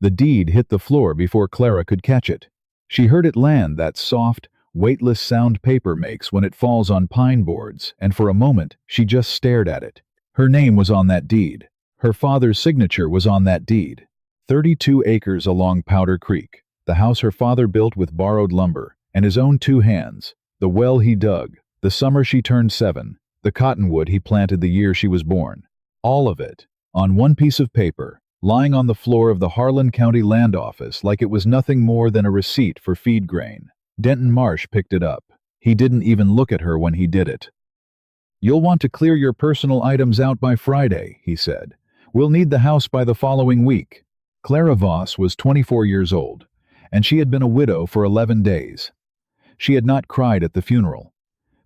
The deed hit the floor before Clara could catch it. She heard it land, that soft, weightless sound paper makes when it falls on pine boards, and for a moment she just stared at it. Her name was on that deed. Her father's signature was on that deed. 32 acres along Powder Creek, the house her father built with borrowed lumber, and his own 2 hands, the well he dug, the summer she turned 7, the cottonwood he planted the year she was born. All of it, on one piece of paper, lying on the floor of the Harlan County Land Office like it was nothing more than a receipt for feed grain. Denton Marsh picked it up. He didn't even look at her when he did it. "You'll want to clear your personal items out by Friday," he said. "We'll need the house by the following week." Clara Voss was 24 years old, and she had been a widow for 11 days. She had not cried at the funeral.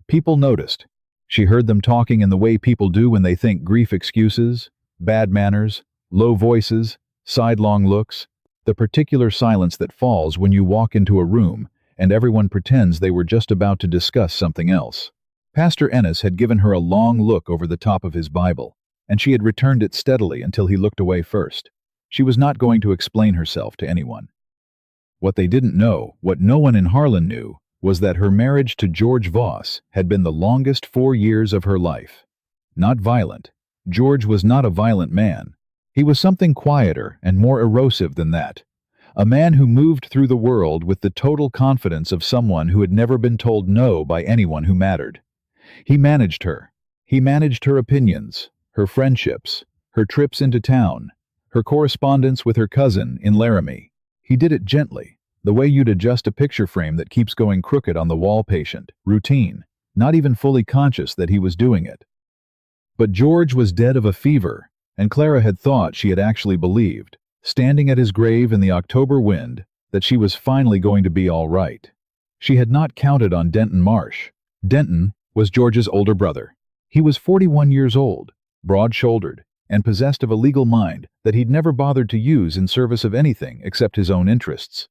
People noticed. She heard them talking in the way people do when they think grief excuses, bad manners, low voices, sidelong looks, the particular silence that falls when you walk into a room and everyone pretends they were just about to discuss something else. Pastor Ennis had given her a long look over the top of his Bible, and she had returned it steadily until he looked away first. She was not going to explain herself to anyone. What they didn't know, what no one in Harlan knew, was that her marriage to George Voss had been the longest 4 years of her life. Not violent. George was not a violent man. He was something quieter and more erosive than that. A man who moved through the world with the total confidence of someone who had never been told no by anyone who mattered. He managed her. He managed her opinions, her friendships, her trips into town, her correspondence with her cousin in Laramie. He did it gently, the way you'd adjust a picture frame that keeps going crooked on the wall. Patient, routine, not even fully conscious that he was doing it. But George was dead of a fever, and Clara had thought she had actually believed, standing at his grave in the October wind, that she was finally going to be all right. She had not counted on Denton Marsh. Denton was George's older brother. He was 41 years old, broad-shouldered, and possessed of a legal mind that he'd never bothered to use in service of anything except his own interests.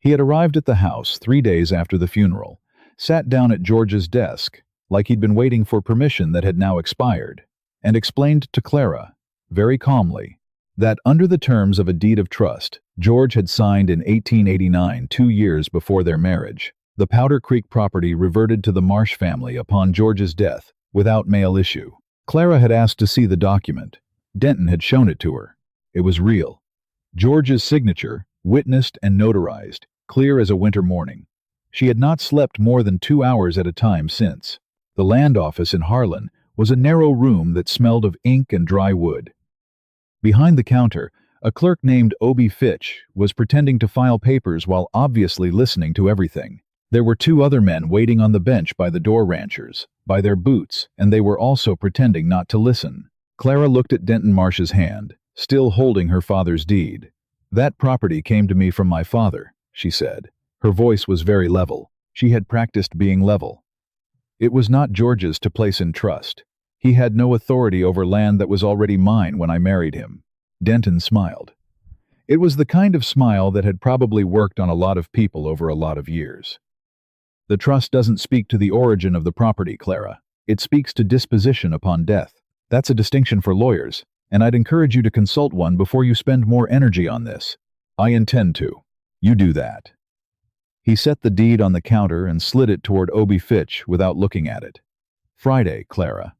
He had arrived at the house 3 days after the funeral, sat down at George's desk, like he'd been waiting for permission that had now expired, and explained to Clara, very calmly, that under the terms of a deed of trust George had signed in 1889, 2 years before their marriage, the Powder Creek property reverted to the Marsh family upon George's death, without mail issue. Clara had asked to see the document. Denton had shown it to her. It was real. George's signature, witnessed and notarized, clear as a winter morning. She had not slept more than 2 hours at a time since. The land office in Harlan was a narrow room that smelled of ink and dry wood. Behind the counter, a clerk named Obie Fitch was pretending to file papers while obviously listening to everything. There were 2 other men waiting on the bench by the door ranchers, by their boots, and they were also pretending not to listen. Clara looked at Denton Marsh's hand, still holding her father's deed. "That property came to me from my father," she said. Her voice was very level. She had practiced being level. "It was not George's to place in trust. He had no authority over land that was already mine when I married him." Denton smiled. It was the kind of smile that had probably worked on a lot of people over a lot of years. "The trust doesn't speak to the origin of the property, Clara. It speaks to disposition upon death. That's a distinction for lawyers, and I'd encourage you to consult one before you spend more energy on this." "I intend to." "You do that." He set the deed on the counter and slid it toward Obie Fitch without looking at it. "Friday, Clara.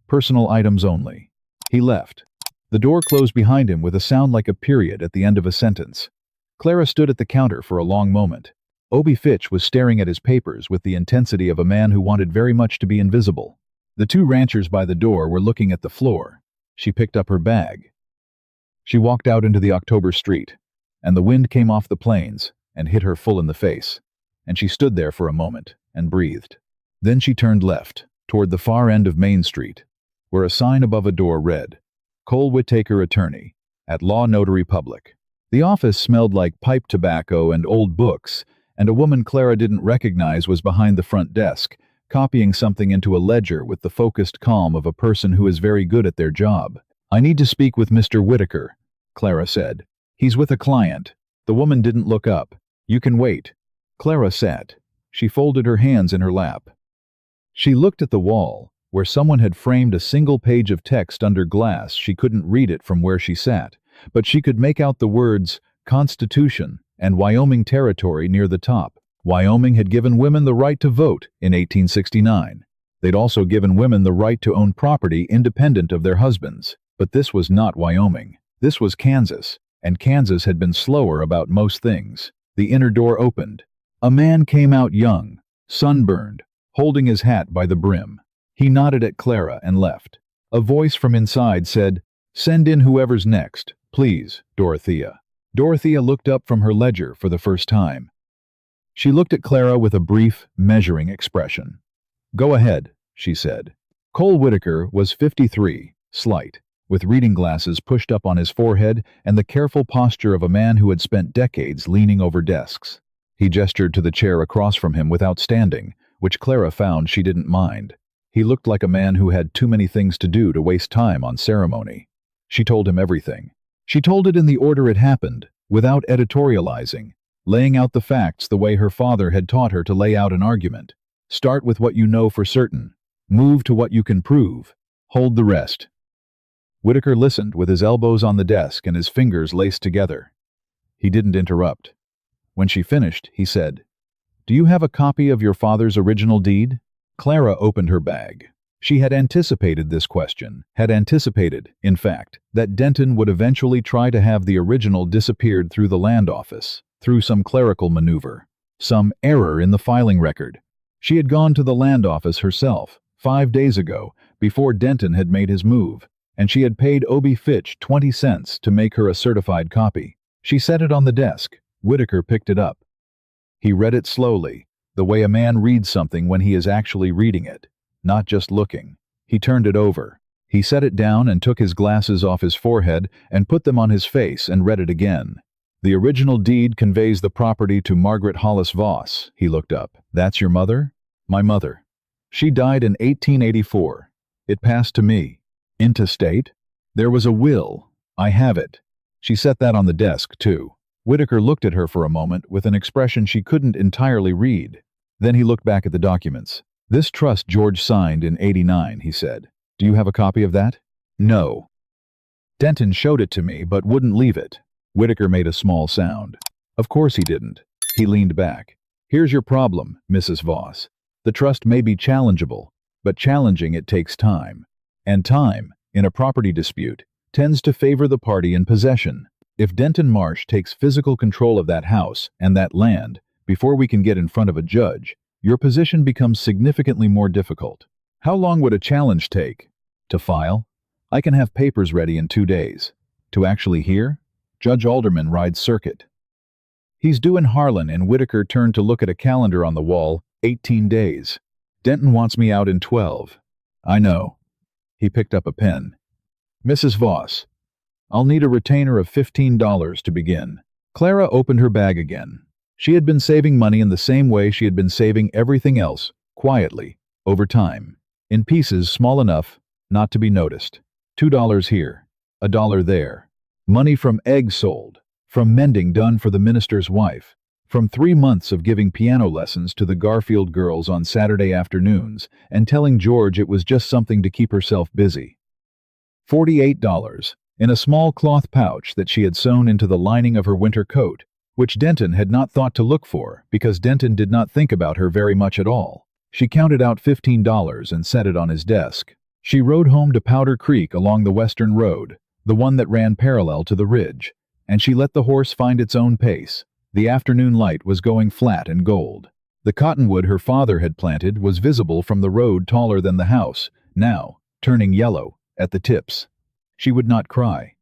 Personal items only." He left. The door closed behind him with a sound like a period at the end of a sentence. Clara stood at the counter for a long moment. Obie Fitch was staring at his papers with the intensity of a man who wanted very much to be invisible. The 2 ranchers by the door were looking at the floor. She picked up her bag. She walked out into the October street, and the wind came off the plains and hit her full in the face, and she stood there for a moment and breathed. Then she turned left, toward the far end of Main Street, where a sign above a door read, "Cole Whittaker Attorney, at Law Notary Public." The office smelled like pipe tobacco and old books, and a woman Clara didn't recognize was behind the front desk, copying something into a ledger with the focused calm of a person who is very good at their job. "I need to speak with Mr. Whittaker," Clara said. "He's with a client." The woman didn't look up. "You can wait." Clara sat. She folded her hands in her lap. She looked at the wall, where someone had framed a single page of text under glass. She couldn't read it from where she sat, but she could make out the words, Constitution, and Wyoming Territory near the top. Wyoming had given women the right to vote in 1869. They'd also given women the right to own property independent of their husbands. But this was not Wyoming. This was Kansas, and Kansas had been slower about most things. The inner door opened. A man came out young, sunburned, holding his hat by the brim. He nodded at Clara and left. A voice from inside said, "Send in whoever's next, please, Dorothea." Dorothea looked up from her ledger for the first time. She looked at Clara with a brief, measuring expression. "Go ahead," she said. Cole Whitaker was 53, slight, with reading glasses pushed up on his forehead and the careful posture of a man who had spent decades leaning over desks. He gestured to the chair across from him without standing, which Clara found she didn't mind. He looked like a man who had too many things to do to waste time on ceremony. She told him everything. She told it in the order it happened, without editorializing, laying out the facts the way her father had taught her to lay out an argument. Start with what you know for certain. Move to what you can prove. Hold the rest. Whitaker listened with his elbows on the desk and his fingers laced together. He didn't interrupt. When she finished, he said, "Do you have a copy of your father's original deed?" Clara opened her bag. She had anticipated this question, had anticipated, in fact, that Denton would eventually try to have the original disappeared through the land office, through some clerical maneuver, some error in the filing record. She had gone to the land office herself, 5 days ago, before Denton had made his move, and she had paid Obie Fitch 20 cents to make her a certified copy. She set it on the desk. Whitaker picked it up. He read it slowly, the way a man reads something when he is actually reading it, not just looking. He turned it over. He set it down and took his glasses off his forehead and put them on his face and read it again. "The original deed conveys the property to Margaret Hollis Voss," he looked up. "That's your mother?" "My mother. She died in 1884. It passed to me." "Intestate?" "There was a will. I have it." She set that on the desk, too. Whitaker looked at her for a moment with an expression she couldn't entirely read. Then he looked back at the documents. "This trust George signed in '89, he said. "Do you have a copy of that?" "No." "Denton showed it to me, but wouldn't leave it." Whitaker made a small sound. "Of course he didn't." He leaned back. "Here's your problem, Mrs. Voss. The trust may be challengeable, but challenging it takes time. And time, in a property dispute, tends to favor the party in possession. If Denton Marsh takes physical control of that house and that land before we can get in front of a judge, your position becomes significantly more difficult. How long would a challenge take? To file? I can have papers ready in 2 days. To actually hear? Judge Alderman rides circuit. He's due in Harlan, and Whitaker turned to look at a calendar on the wall. 18 days. Denton wants me out in 12. I know. He picked up a pen. "Mrs. Voss, I'll need a retainer of $15 to begin." Clara opened her bag again. She had been saving money in the same way she had been saving everything else, quietly, over time, in pieces small enough not to be noticed. $2 here, $1 there. Money from eggs sold, from mending done for the minister's wife, from 3 months of giving piano lessons to the Garfield girls on Saturday afternoons and telling George it was just something to keep herself busy. $48 in a small cloth pouch that she had sewn into the lining of her winter coat, which Denton had not thought to look for because Denton did not think about her very much at all. She counted out $15 and set it on his desk. She rode home to Powder Creek along the western road, the one that ran parallel to the ridge, and she let the horse find its own pace. The afternoon light was going flat and gold. The cottonwood her father had planted was visible from the road taller than the house, now turning yellow at the tips. She would not cry.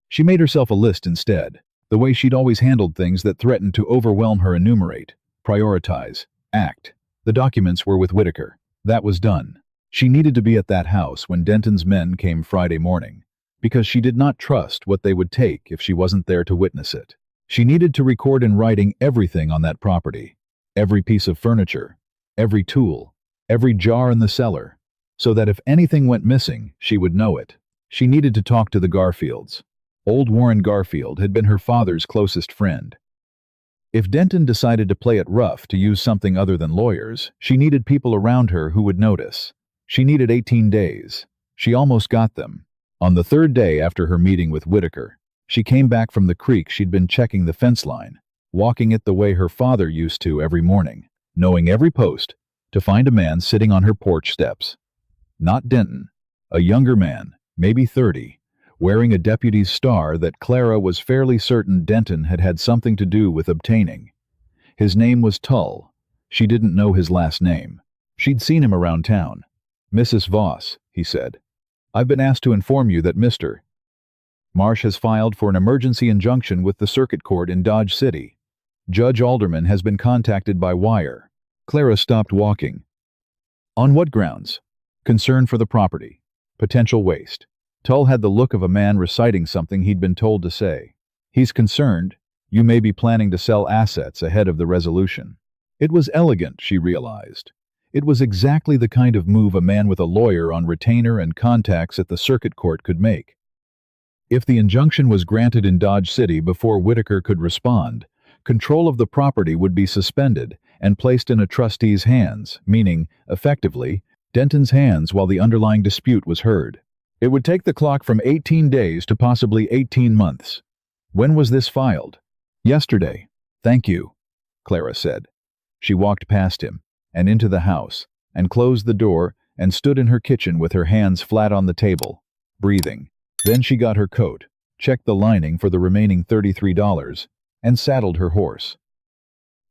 She made herself a list instead, the way she'd always handled things that threatened to overwhelm her. Enumerate, prioritize, act. The documents were with Whitaker. That was done. She needed to be at that house when Denton's men came Friday morning, because she did not trust what they would take if she wasn't there to witness it. She needed to record in writing everything on that property, every piece of furniture, every tool, every jar in the cellar, so that if anything went missing, she would know it. She needed to talk to the Garfields. Old Warren Garfield had been her father's closest friend. If Denton decided to play it rough to use something other than lawyers, she needed people around her who would notice. She needed 18 days. She almost got them. On the 3rd day after her meeting with Whitaker, She came back from the creek she'd been checking the fence line, walking it the way her father used to every morning, knowing every post, to find a man sitting on her porch steps. Not Denton, a younger man, maybe 30, wearing a deputy's star that Clara was fairly certain Denton had had something to do with obtaining. His name was Tull. She didn't know his last name. She'd seen him around town. "Mrs. Voss," he said, "I've been asked to inform you that Mr. Marsh has filed for an emergency injunction with the circuit court in Dodge City. Judge Alderman has been contacted by wire." Clara stopped walking. "On what grounds?" "Concern for the property. Potential waste." Tull had the look of a man reciting something he'd been told to say. "He's concerned you may be planning to sell assets ahead of the resolution." It was elegant, she realized. It was exactly the kind of move a man with a lawyer on retainer and contacts at the circuit court could make. If the injunction was granted in Dodge City before Whitaker could respond, control of the property would be suspended and placed in a trustee's hands, meaning, effectively, Denton's hands while the underlying dispute was heard. It would take the clock from 18 days to possibly 18 months. When was this filed? "Yesterday." "Thank you," Clara said. She walked past him, and into the house, and closed the door, and stood in her kitchen with her hands flat on the table, breathing. Then she got her coat, checked the lining for the remaining $33, and saddled her horse.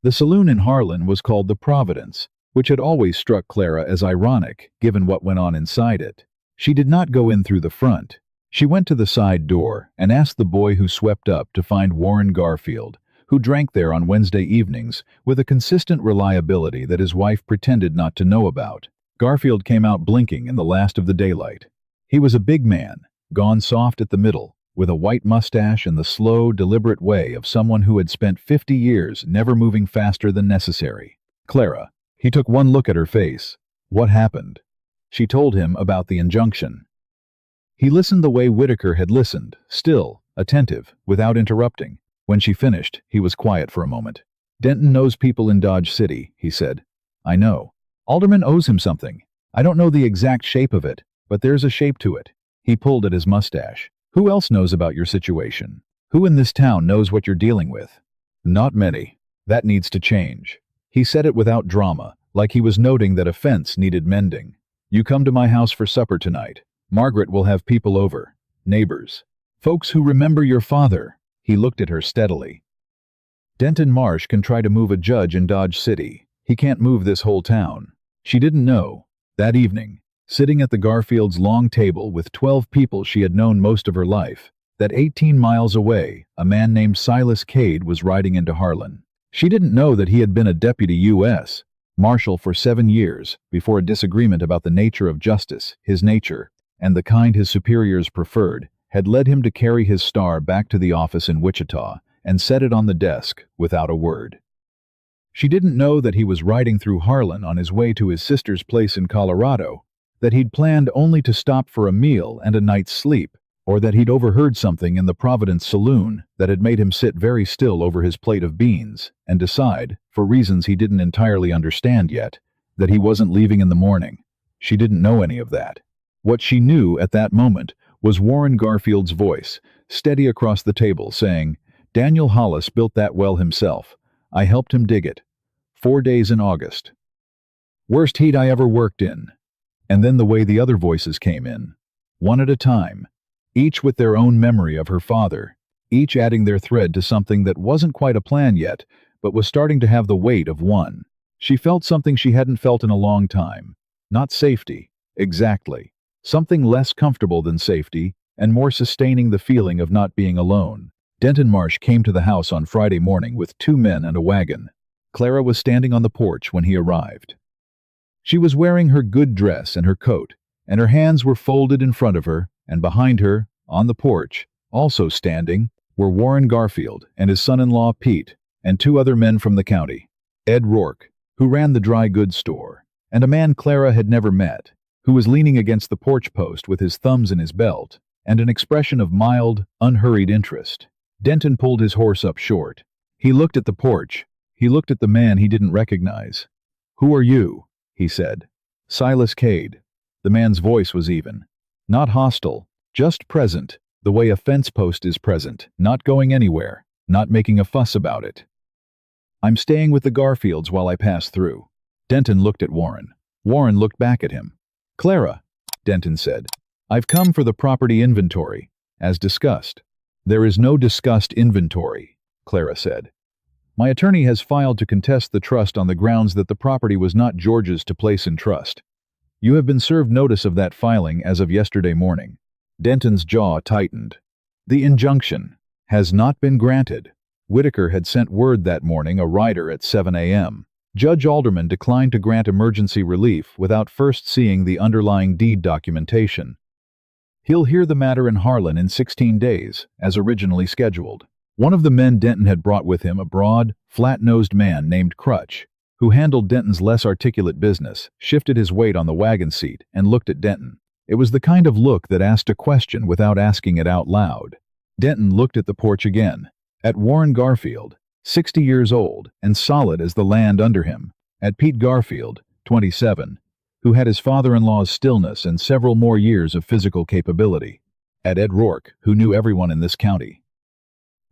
The saloon in Harlan was called the Providence, which had always struck Clara as ironic, given what went on inside it. She did not go in through the front. She went to the side door and asked the boy who swept up to find Warren Garfield, who drank there on Wednesday evenings with a consistent reliability that his wife pretended not to know about. Garfield came out blinking in the last of the daylight. He was a big man, gone soft at the middle, with a white mustache and the slow, deliberate way of someone who had spent 50 years never moving faster than necessary. "Clara." He took one look at her face. "What happened?" She told him about the injunction. He listened the way Whitaker had listened, still, attentive, without interrupting. When she finished, he was quiet for a moment. "Denton knows people in Dodge City," he said. "I know. Alderman owes him something. I don't know the exact shape of it, but there's a shape to it." He pulled at his mustache. "Who else knows about your situation? Who in this town knows what you're dealing with?" "Not many. That needs to change." He said it without drama, like he was noting that a fence needed mending. "You come to my house for supper tonight. Margaret will have people over. Neighbors. Folks who remember your father." He looked at her steadily. "Denton Marsh can try to move a judge in Dodge City. He can't move this whole town." She didn't know. That evening, sitting at the Garfields' long table with 12 people she had known most of her life, that 18 miles away, a man named Silas Cade was riding into Harlan. She didn't know that he had been a deputy U.S. Marshal for 7 years before a disagreement about the nature of justice, his nature, and the kind his superiors preferred, had led him to carry his star back to the office in Wichita and set it on the desk without a word. She didn't know that he was riding through Harlan on his way to his sister's place in Colorado, that he'd planned only to stop for a meal and a night's sleep, or that he'd overheard something in the Providence saloon that had made him sit very still over his plate of beans and decide, for reasons he didn't entirely understand yet, that he wasn't leaving in the morning. She didn't know any of that. What she knew at that moment was Warren Garfield's voice, steady across the table, saying, "Daniel Hollis built that well himself. I helped him dig it. 4 days in August. Worst heat I ever worked in." And then the way the other voices came in, one at a time, each with their own memory of her father, each adding their thread to something that wasn't quite a plan yet, but was starting to have the weight of one. She felt something she hadn't felt in a long time. Not safety, exactly. Something less comfortable than safety, and more sustaining the feeling of not being alone. Denton Marsh came to the house on Friday morning with 2 men and a wagon. Clara was standing on the porch when he arrived. She was wearing her good dress and her coat, and her hands were folded in front of her, and behind her, on the porch, also standing, were Warren Garfield and his son-in-law Pete, and 2 other men from the county. Ed Rourke, who ran the dry goods store, and a man Clara had never met, who was leaning against the porch post with his thumbs in his belt, and an expression of mild, unhurried interest. Denton pulled his horse up short. He looked at the porch. He looked at the man he didn't recognize. "Who are you?" he said. "Silas Cade." The man's voice was even. Not hostile, just present, The way a fence post is present, not going anywhere, not making a fuss about it. I'm staying with the Garfields while I pass through. Denton looked at Warren. Warren looked back at him. Clara, Denton said, I've come for the property inventory, as discussed. There is no discussed inventory, Clara said. My attorney has filed to contest the trust on the grounds that the property was not George's to place in trust. You have been served notice of that filing as of yesterday morning. Denton's jaw tightened. The injunction has not been granted. Whitaker had sent word that morning a rider at 7 a.m. Judge Alderman declined to grant emergency relief without first seeing the underlying deed documentation. He'll hear the matter in Harlan in 16 days, as originally scheduled. One of the men Denton had brought with him, a broad, flat-nosed man named Crutch, who handled Denton's less articulate business, shifted his weight on the wagon seat and looked at Denton. It was the kind of look that asked a question without asking it out loud. Denton looked at the porch again, at Warren Garfield, 60 years old and solid as the land under him, at Pete Garfield, 27, who had his father-in-law's stillness and several more years of physical capability, at Ed Rourke, who knew everyone in this county,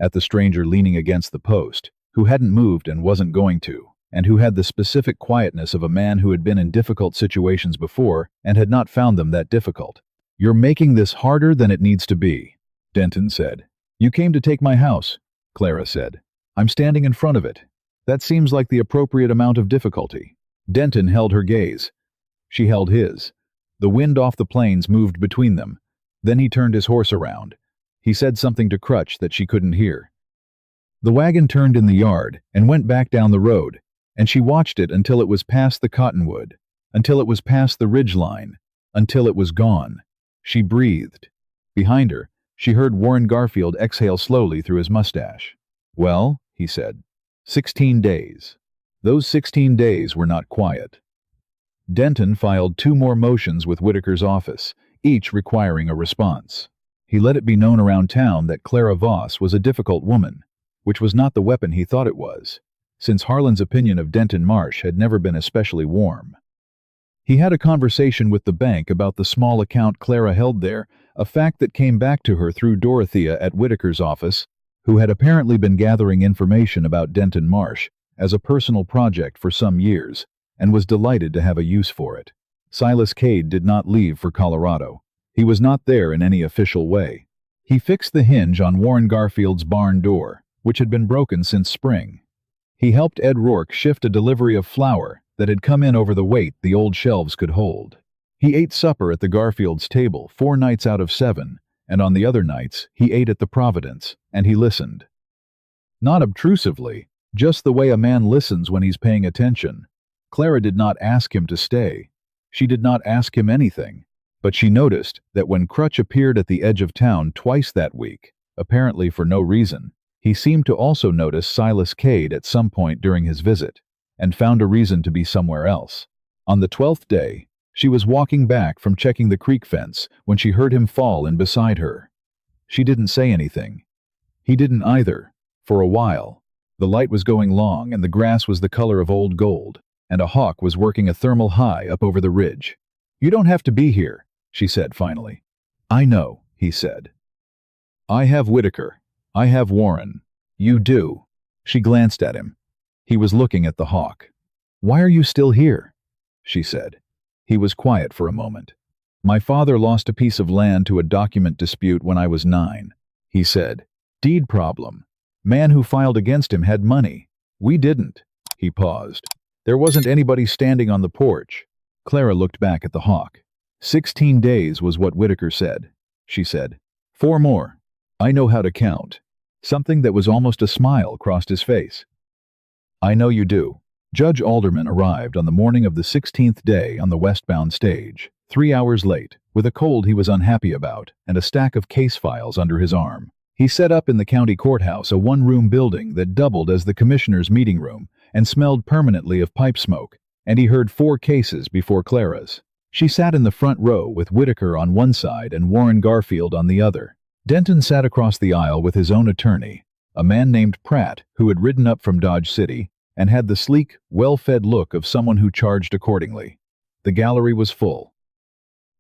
at the stranger leaning against the post, who hadn't moved and wasn't going to, and who had the specific quietness of a man who had been in difficult situations before and had not found them that difficult. You're making this harder than it needs to be, Denton said. You came to take my house, Clara said. I'm standing in front of it. That seems like the appropriate amount of difficulty. Denton held her gaze. She held his. The wind off the plains moved between them. Then he turned his horse around. He said something to Crutch that she couldn't hear. The wagon turned in the yard and went back down the road, and she watched it until it was past the cottonwood, until it was past the ridge line, until it was gone. She breathed. Behind her, she heard Warren Garfield exhale slowly through his mustache. Well, he said, 16 days. Those 16 days were not quiet. Denton filed 2 more motions with Whitaker's office, each requiring a response. He let it be known around town that Clara Voss was a difficult woman, which was not the weapon he thought it was, since Harlan's opinion of Denton Marsh had never been especially warm. He had a conversation with the bank about the small account Clara held there, a fact that came back to her through Dorothea at Whitaker's office, who had apparently been gathering information about Denton Marsh as a personal project for some years, and was delighted to have a use for it. Silas Cade did not leave for Colorado. He was not there in any official way. He fixed the hinge on Warren Garfield's barn door, which had been broken since spring. He helped Ed Rourke shift a delivery of flour that had come in over the weight the old shelves could hold. He ate supper at the Garfields' table 4 nights out of 7, and on the other nights he ate at the Providence, and he listened. Not obtrusively, just the way a man listens when he's paying attention. Clara did not ask him to stay. She did not ask him anything. But she noticed that when Crutch appeared at the edge of town twice that week, apparently for no reason, he seemed to also notice Silas Cade at some point during his visit, and found a reason to be somewhere else. On the 12th day, she was walking back from checking the creek fence when she heard him fall in beside her. She didn't say anything. He didn't either, for a while. The light was going long and the grass was the color of old gold, and a hawk was working a thermal high up over the ridge. You don't have to be here, she said finally. I know, he said. I have Whitaker. I have Warren. You do. She glanced at him. He was looking at the hawk. Why are you still here? She said. He was quiet for a moment. My father lost a piece of land to a document dispute when I was 9, he said. Deed problem. Man who filed against him had money. We didn't. He paused. There wasn't anybody standing on the porch. Clara looked back at the hawk. 16 days was what Whitaker said, she said. 4 more. I know how to count. Something that was almost a smile crossed his face. I know you do. Judge Alderman arrived on the morning of the 16th day on the westbound stage, 3 hours late, with a cold he was unhappy about and a stack of case files under his arm. He set up in the county courthouse a 1-room building that doubled as the commissioner's meeting room and smelled permanently of pipe smoke, and he heard 4 cases before Clara's. She sat in the front row with Whitaker on one side and Warren Garfield on the other. Denton sat across the aisle with his own attorney, a man named Pratt who had ridden up from Dodge City and had the sleek, well-fed look of someone who charged accordingly. The gallery was full.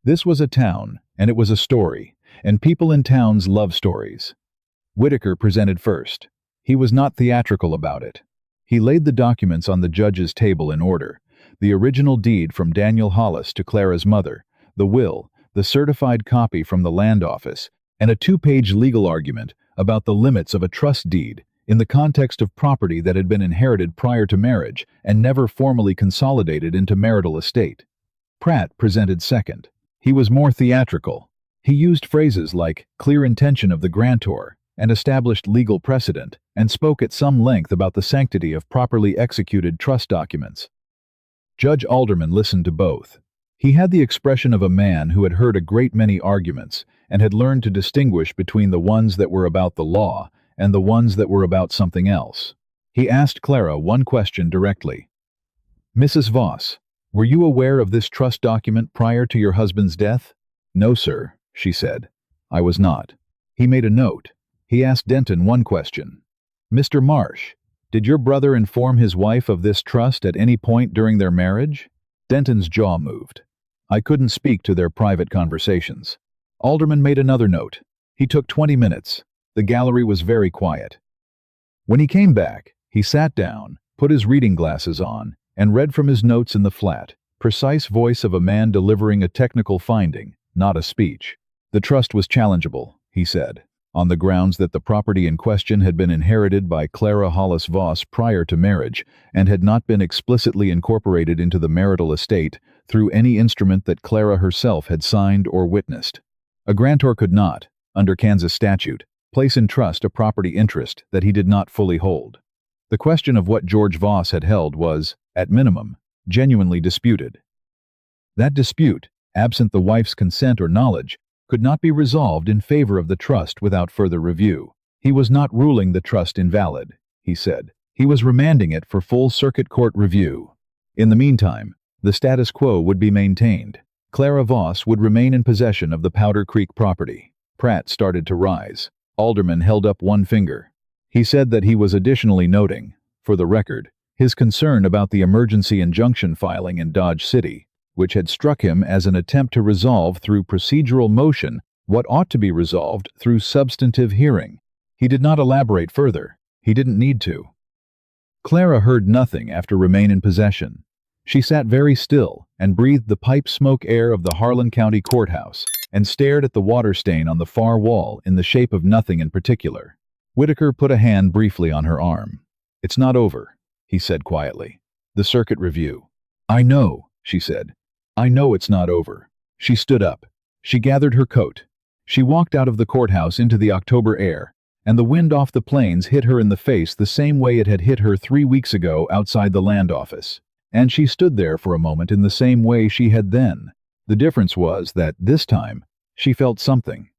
This was a town, and it was a story, and people in town's love stories. Whitaker presented first. He was not theatrical about it. He laid the documents on the judge's table in order: the original deed from Daniel Hollis to Clara's mother, the will, the certified copy from the land office, and a 2-page legal argument about the limits of a trust deed in the context of property that had been inherited prior to marriage and never formally consolidated into marital estate. Pratt presented second. He was more theatrical. He used phrases like clear intention of the grantor and established legal precedent, and spoke at some length about the sanctity of properly executed trust documents. Judge Alderman listened to both. He had the expression of a man who had heard a great many arguments and had learned to distinguish between the ones that were about the law and the ones that were about something else. He asked Clara one question directly. "Mrs. Voss, were you aware of this trust document prior to your husband's death?" "No, sir," she said. "I was not." He made a note. He asked Denton one question. "Mr. Marsh, did your brother inform his wife of this trust at any point during their marriage?" Denton's jaw moved. "I couldn't speak to their private conversations." Alderman made another note. He took 20 minutes. The gallery was very quiet. When he came back, he sat down, put his reading glasses on, and read from his notes in the flat, precise voice of a man delivering a technical finding, not a speech. "The trust was challengeable," he said, "on the grounds that the property in question had been inherited by Clara Hollis Voss prior to marriage and had not been explicitly incorporated into the marital estate through any instrument that Clara herself had signed or witnessed. A grantor could not, under Kansas statute, place in trust a property interest that he did not fully hold. The question of what George Voss had held was, at minimum, genuinely disputed. That dispute, absent the wife's consent or knowledge, could not be resolved in favor of the trust without further review. He was not ruling the trust invalid, he said. He was remanding it for full circuit court review. In the meantime, the status quo would be maintained. Clara Voss would remain in possession of the Powder Creek property. Pratt started to rise. Alderman held up one finger. He said that he was additionally noting, for the record, his concern about the emergency injunction filing in Dodge City, which had struck him as an attempt to resolve through procedural motion what ought to be resolved through substantive hearing. He did not elaborate further. He didn't need to. Clara heard nothing after remain in possession. She sat very still and breathed the pipe smoke air of the Harlan County Courthouse and stared at the water stain on the far wall in the shape of nothing in particular. Whitaker put a hand briefly on her arm. "It's not over," he said quietly. "The circuit review." "I know," she said. "I know it's not over." She stood up. She gathered her coat. She walked out of the courthouse into the October air, and the wind off the plains hit her in the face the same way it had hit her 3 weeks ago outside the land office. And she stood there for a moment in the same way she had then. The difference was that, this time, she felt something.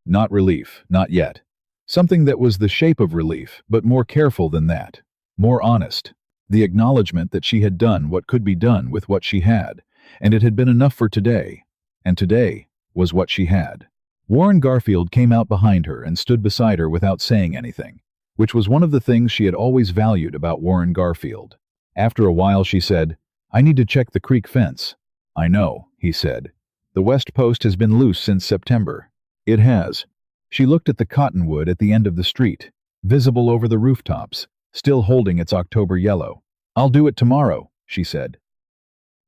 Not relief, not yet. Something that was the shape of relief, but more careful than that. More honest. The acknowledgement that she had done what could be done with what she had, and it had been enough for today. And today was what she had. Warren Garfield came out behind her and stood beside her without saying anything, which was one of the things she had always valued about Warren Garfield. After a while she said, "I need to check the creek fence." "I know," he said. "The west post has been loose since September." "It has." She looked at the cottonwood at the end of the street, visible over the rooftops, still holding its October yellow. "I'll do it tomorrow," she said.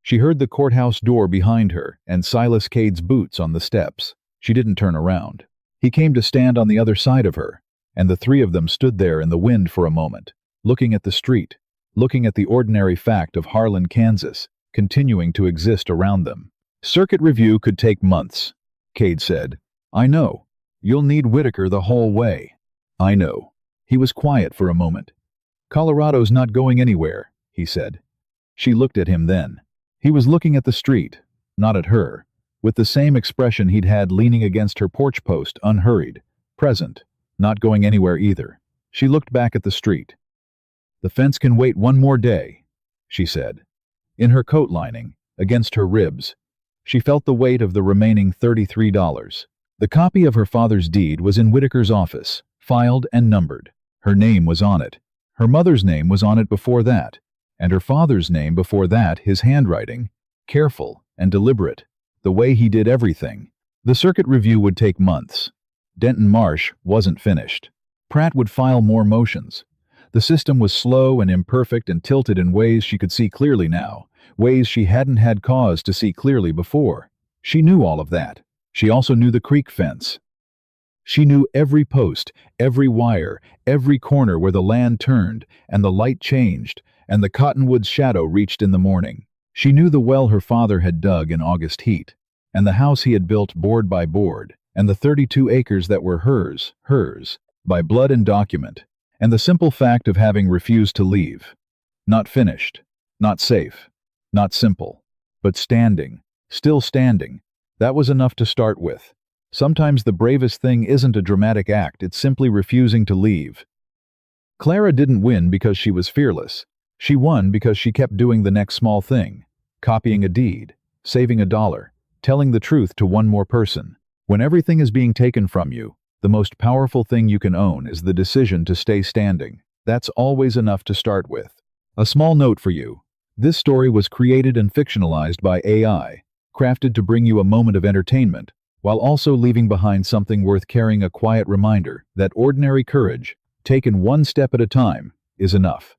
She heard the courthouse door behind her and Silas Cade's boots on the steps. She didn't turn around. He came to stand on the other side of her, and the three of them stood there in the wind for a moment, looking at the street, looking at the ordinary fact of Harlan, Kansas, continuing to exist around them. "Circuit review could take months," Cade said. "I know. You'll need Whitaker the whole way." "I know." He was quiet for a moment. "Colorado's not going anywhere," he said. She looked at him then. He was looking at the street, not at her, with the same expression he'd had leaning against her porch post, unhurried, present, not going anywhere either. She looked back at the street. "The fence can wait one more day," she said. In her coat lining, against her ribs, she felt the weight of the remaining $33. The copy of her father's deed was in Whitaker's office, filed and numbered. Her name was on it. Her mother's name was on it before that, and her father's name before that, his handwriting, careful and deliberate, the way he did everything, The circuit review would take months. Denton Marsh wasn't finished. Pratt would file more motions. The system was slow and imperfect and tilted in ways she could see clearly now, ways she hadn't had cause to see clearly before. She knew all of that. She also knew the creek fence. She knew every post, every wire, every corner where the land turned, and the light changed, and the cottonwood's shadow reached in the morning. She knew the well her father had dug in August heat, and the house he had built board by board, and the 32 acres that were hers, by blood and document, and the simple fact of having refused to leave. Not finished, not safe, not simple, but standing, still standing. That was enough to start with. Sometimes the bravest thing isn't a dramatic act, it's simply refusing to leave. Clara didn't win because she was fearless. She won because she kept doing the next small thing, copying a deed, saving $1, telling the truth to one more person. When everything is being taken from you, the most powerful thing you can own is the decision to stay standing. That's always enough to start with. A small note for you. This story was created and fictionalized by AI, crafted to bring you a moment of entertainment, while also leaving behind something worth carrying, a quiet reminder that ordinary courage, taken one step at a time, is enough.